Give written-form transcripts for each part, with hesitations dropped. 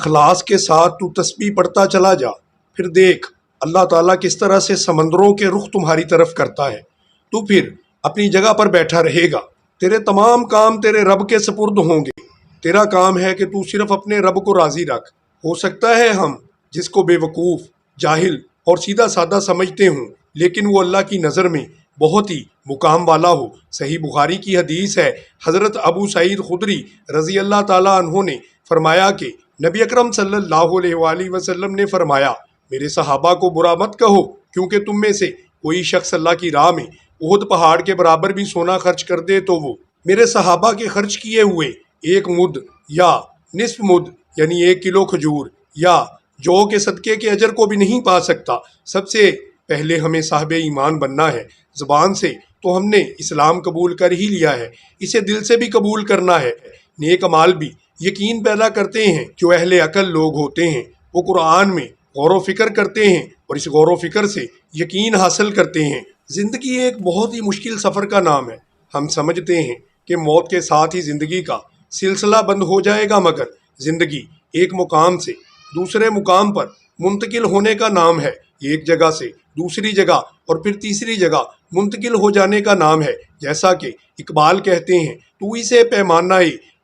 اخلاص کے ساتھ تو تسبیح پڑھتا چلا جا، پھر دیکھ اللہ تعالیٰ کس طرح سے سمندروں کے رخ تمہاری طرف کرتا ہے۔ تو پھر اپنی جگہ پر بیٹھا رہے گا، تیرے تمام کام تیرے رب کے سپرد ہوں گے۔ تیرا کام ہے کہ تو صرف اپنے رب کو راضی رکھ۔ ہو سکتا ہے ہم جس کو بے وقوف، جاہل اور سیدھا سادہ سمجھتے ہوں، لیکن وہ اللہ کی نظر میں بہت ہی مقام والا ہو۔ صحیح بخاری کی حدیث ہے، حضرت ابو سعید خدری رضی اللہ تعالیٰ عنہ نے فرمایا کہ نبی اکرم صلی اللہ علیہ وآلہ وسلم نے فرمایا، میرے صحابہ کو برا مت کہو، کیونکہ تم میں سے کوئی شخص اللہ کی راہ میں احد پہاڑ کے برابر بھی سونا خرچ کر دے تو وہ میرے صحابہ کے خرچ کیے ہوئے ایک مد یا نصف مد یعنی 1 کلو کھجور یا جو کے صدقے کے اجر کو بھی نہیں پا سکتا۔ سب سے پہلے ہمیں صاحب ایمان بننا ہے۔ زبان سے تو ہم نے اسلام قبول کر ہی لیا ہے، اسے دل سے بھی قبول کرنا ہے۔ نیک اعمال بھی یقین پیدا کرتے ہیں۔ جو اہل عقل لوگ ہوتے ہیں وہ قرآن میں غور و فکر کرتے ہیں اور اس غور و فکر سے یقین حاصل کرتے ہیں۔ زندگی ایک بہت ہی مشکل سفر کا نام ہے۔ ہم سمجھتے ہیں کہ موت کے ساتھ ہی زندگی کا سلسلہ بند ہو جائے گا، مگر زندگی ایک مقام سے دوسرے مقام پر منتقل ہونے کا نام ہے۔ ایک جگہ سے دوسری جگہ اور پھر تیسری جگہ منتقل ہو جانے کا نام ہے۔ جیسا کہ اقبال کہتے ہیں، تو اسے پیمانہ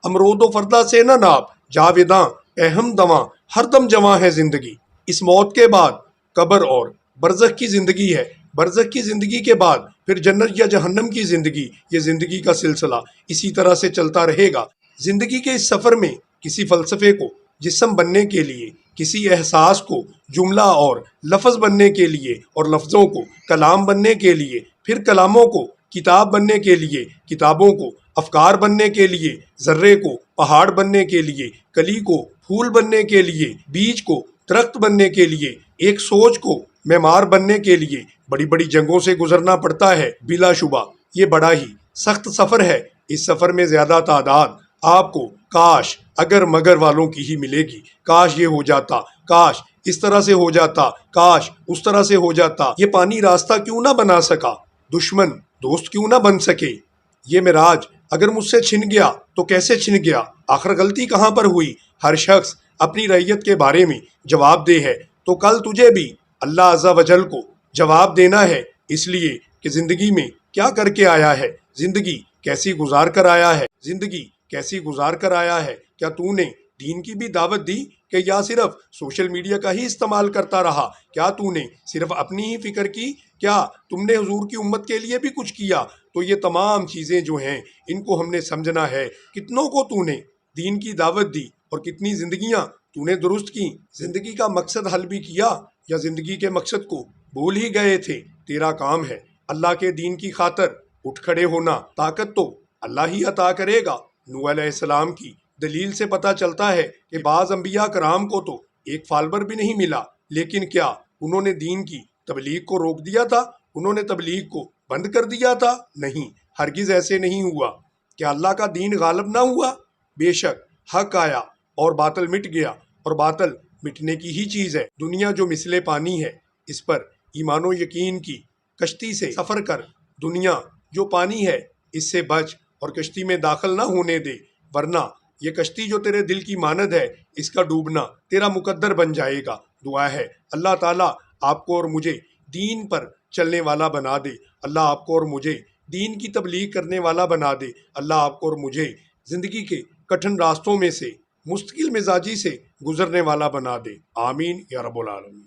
امرود و فردا سے نہ ناپ، جاویداں اہم دواں ہر دم جواں ہے زندگی۔ اس موت کے بعد قبر اور برزخ کی زندگی ہے۔ برزخ کی زندگی کے بعد پھر جنت یا جہنم کی زندگی۔ یہ زندگی کا سلسلہ اسی طرح سے چلتا رہے گا۔ زندگی کے اس سفر میں کسی فلسفے کو جسم بننے کے لیے، کسی احساس کو جملہ اور لفظ بننے کے لیے، اور لفظوں کو کلام بننے کے لیے، پھر کلاموں کو کتاب بننے کے لیے، کتابوں کو افکار بننے کے لیے، ذرے کو پہاڑ بننے کے لیے، کلی کو پھول بننے کے لیے، بیج کو درخت بننے کے لیے، ایک سوچ کو معمار بننے کے لیے بڑی بڑی جنگوں سے گزرنا پڑتا ہے۔ بلا شبہ یہ بڑا ہی سخت سفر ہے۔ اس سفر میں زیادہ تعداد آپ کو کاش اگر مگر والوں کی ہی ملے گی۔ کاش یہ ہو جاتا، کاش اس طرح سے ہو جاتا، کاش اس طرح سے ہو جاتا۔ یہ پانی راستہ کیوں نہ بنا سکا، دشمن دوست کیوں نہ بن سکے۔ یہ معراج اگر مجھ سے چھن گیا تو کیسے چھن گیا، آخر غلطی کہاں پر ہوئی۔ ہر شخص اپنی رعیت کے بارے میں جواب دہ ہے، تو کل تجھے بھی اللہ عز و جل کو جواب دینا ہے۔ اس لیے کہ زندگی میں کیا کر کے آیا ہے، زندگی کیسی گزار کر آیا ہے، زندگی کیسی گزار کر آیا ہے۔ کیا تو نے دین کی بھی دعوت دی کہ یا صرف سوشل میڈیا کا ہی استعمال کرتا رہا؟ کیا تو نے صرف اپنی ہی فکر کی؟ کیا تم نے حضور کی امت کے لیے بھی کچھ کیا؟ تو یہ تمام چیزیں جو ہیں ان کو ہم نے سمجھنا ہے۔ کتنوں کو تو نے دین کی دعوت دی اور کتنی زندگیاں تو نے درست کی؟ زندگی کا مقصد حل بھی کیا یا زندگی کے مقصد کو بھول ہی گئے تھے؟ تیرا کام ہے اللہ کے دین کی خاطر اٹھ کھڑے ہونا۔ طاقت تو اللہ ہی عطا کرے گا۔ نوح علیہ السلام کی دلیل سے پتہ چلتا ہے کہ بعض انبیاء کرام کو تو ایک فالوور بھی نہیں ملا، لیکن کیا انہوں نے دین کی تبلیغ کو روک دیا تھا؟ انہوں نے تبلیغ کو بند کر دیا تھا؟ نہیں، ہرگز ایسے نہیں ہوا۔ کیا اللہ کا دین غالب نہ ہوا؟ بے شک حق آیا اور باطل مٹ گیا، اور باطل مٹنے کی ہی چیز ہے۔ دنیا جو مثل پانی ہے، اس پر ایمان و یقین کی کشتی سے سفر کر۔ دنیا جو پانی ہے اس سے بچ اور کشتی میں داخل نہ ہونے دے، ورنہ یہ کشتی جو تیرے دل کی مانند ہے، اس کا ڈوبنا تیرا مقدر بن جائے گا۔ دعا ہے اللہ تعالیٰ آپ کو اور مجھے دین پر چلنے والا بنا دے۔ اللہ آپ کو اور مجھے دین کی تبلیغ کرنے والا بنا دے۔ اللہ آپ کو اور مجھے زندگی کے کٹھن راستوں میں سے مستقل مزاجی سے گزرنے والا بنا دے۔ آمین یا رب العالمین۔